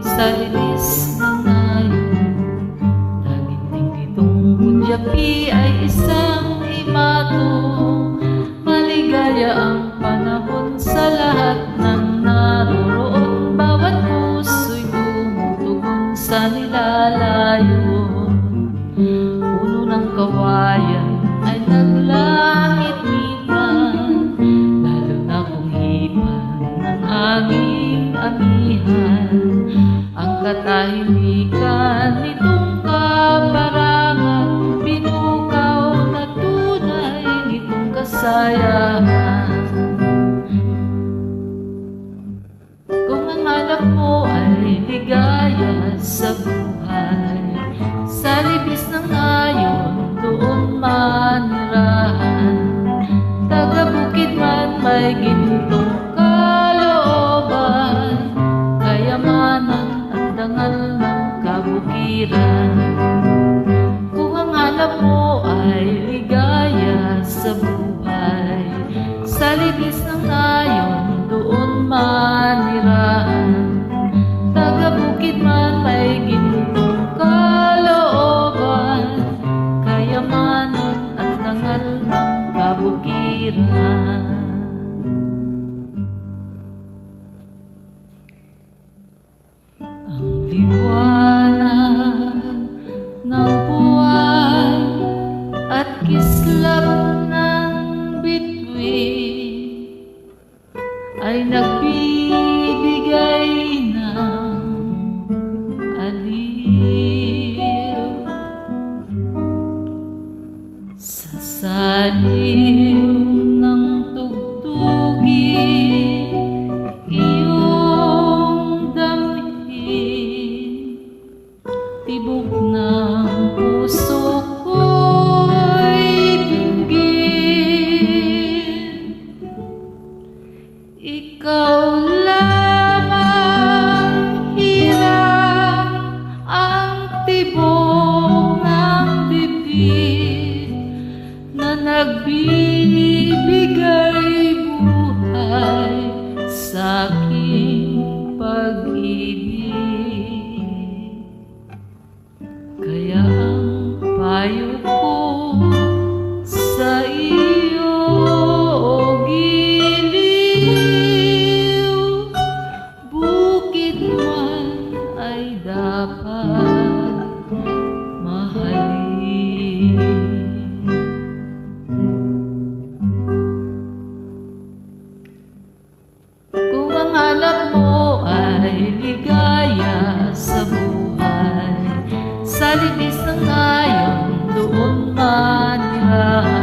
sa libis ng ngayon. Taginting itong bunyapi ay isang himato. Maligaya ang panahon sa lahat ng naroroon. Bawat puso'y tumutugon sa nilalayon. Puno ng kawayan ay naglahit-hitan, lalo na kung hipan ng aming amihan. Ang katahimikan nitong kabarangan, binukaw na tunay nitong kasayahan. Kung ang hanap mo ay ligaya sa buhay, sa libis ng ngayon doon manirahan. Taga-bukid man may gintong kalooban, kayamanan at dangal ng kabukiran. Kung ang hanap mo ay ligaya sa buhay, sa libis ng ngayon doon manirahan. Taga-bukid man may gintong kalooban, kayamanan at dangal ng kabukiran. Ang liwanag ng buwan at kislap ng bituin ay nagbibigay ng aliw. Sa saliw ng tugtugin iyong damhin, tibok ng puso ko'y dinggin. Ikaw lamang hirang ang tibok ng bibig na nagbibigay buhay sa aking pag-ibig. Kaya ang payo ko sa iyo, o giliw, bukid man ay dapat mahalin. Kung ang hanap mo ay ligaya sa buhay, sa libis ng ngayon doon manirahan.